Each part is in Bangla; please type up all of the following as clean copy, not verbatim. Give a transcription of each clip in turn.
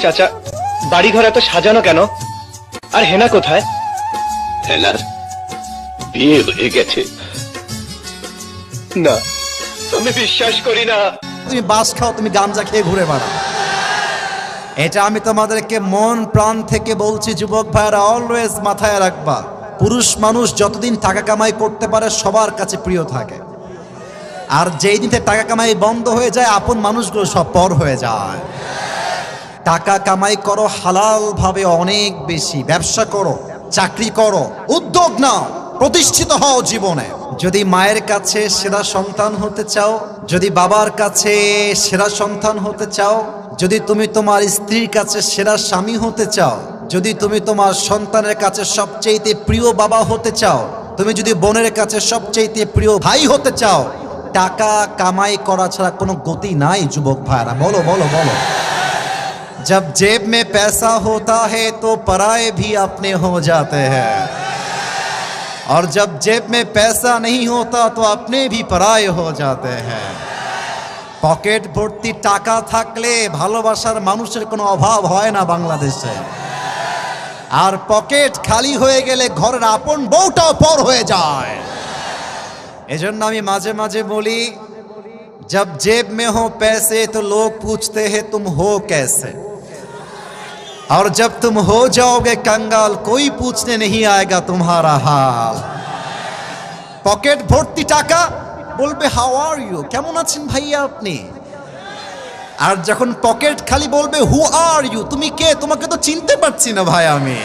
চাচা, বাড়ি ঘর এত সাজানো কেন? আর হেনা কোথায়? হেনার বিয়ে হয়ে গেছে। না, আমি বিশ্বাস করি না। তুমি বাস খাও, তুমি গাঞ্জা খেয়ে ঘুরে বেড়াও। এটা আমি তোমাদেরকে মন প্রাণ থেকে বলছি যুবক ভাইরা, অলওয়েজ মাথায় রাখবা, পুরুষ মানুষ যতদিন টাকা কামাই করতে পারে সবার কাছে প্রিয় থাকে, আর যেই দিন থেকে টাকা কামাই বন্ধ হয়ে যায় আপন মানুষগুলো সব পর হয়ে যায়। টাকা কামাই করো হালাল ভাবে, অনেক বেশি ব্যবসা করো, চাকরি করো, উদ্যোগ নাও, প্রতিষ্ঠিত হও জীবনে। যদি মায়ের কাছে সেরা সন্তান হতে চাও, যদি বাবার কাছে সেরা সন্তান হতে চাও, যদি তুমি তোমার স্ত্রীর কাছে সেরা স্বামী হতে চাও, যদি তুমি তোমার সন্তানের কাছে সবচেয়ে প্রিয় বাবা হতে চাও, তুমি যদি বোনের কাছে সবচেয়ে প্রিয় ভাই হতে চাও, টাকা কামাই করা ছাড়া কোনো গতি নাই যুবক ভাইরা। বলো বলো বলো। जब जेब में पैसा होता है तो पराये भी अपने हो जाते हैं, और जब जेब में पैसा नहीं होता तो अपने भी पराये हो जाते हैं। পকেট ভর্তি টাকা থাকলে ভালোবাসার মানুষের কোনো অভাব হয় না বাংলাদেশে, আর পকেট খালি হয়ে গেলে ঘরের আপন বউটাও পর হয়ে যায়। এজন্য আমি মাঝে মাঝে বলি, जब जेब में हो पैसे तो लोग पूछते हैं तुम हो कैसे, और जब तुम हो जाओगे कंगाल कोई पूछने नहीं आएगा तुम्हारा हाल। পকেট ভর্তি টাকা, বলবে হাউ আর ইউ, কেমন আছেন ভাইয়া আপনি, আর যখন পকেট খালি বলবে হু আর ইউ, তুমি কে, তোমাকে তো চিনতে পারছি না ভাই আমি।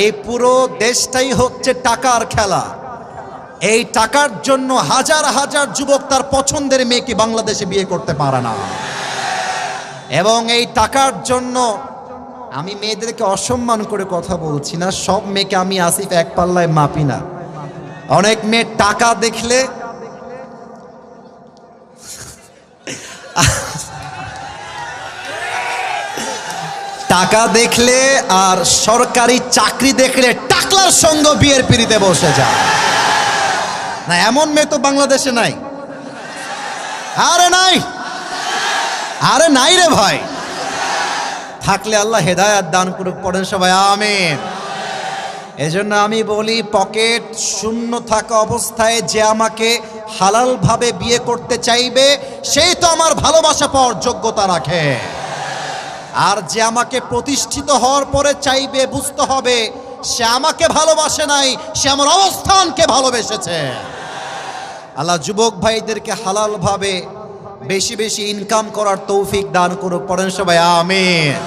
এই পুরো দেশটাই হচ্ছে টাকার খেলা। এই টাকার জন্য হাজার হাজার যুবক তার পছন্দের মেয়েকে বাংলাদেশে বিয়ে করতে পারে না, এবং এই টাকার জন্য আমি মেয়েদেরকে অসম্মান করে কথা বলছি না, সব মেয়েকে আমি আসিফ এক পাল্লায় মাপি না। অনেক মেয়ে টাকা দেখলে টাকা দেখলে আর সরকারি চাকরি দেখলে টাকলার সঙ্গে বিয়ের পিড়িতে বসে যায় না, এমন মেয়ে তো বাংলাদেশে নাই। আরে নাই, আরে নাই রে ভাই, থাকলে আল্লাহ হেদায়েত দান করুক, পড়েন সবাই আমিন। এজন্য আমি বলি, পকেট শূন্য থাকা অবস্থায় যে আমাকে হালাল ভাবে বিয়ে করতে চাইবে সেই তো আমার ভালোবাসা পাওয়ার যোগ্যতা রাখে, আর যে আমাকে প্রতিষ্ঠিত হওয়ার পরে চাইবে বুঝতে হবে সে আমাকে ভালোবাসে নাই, সে আমার অবস্থানকে ভালোবেসেছে। আল্লাহ যুবক ভাইদেরকে হালাল ভাবে বেশি বেশি ইনকাম করার তৌফিক দান করুক, পড়েন সবাই আমিন।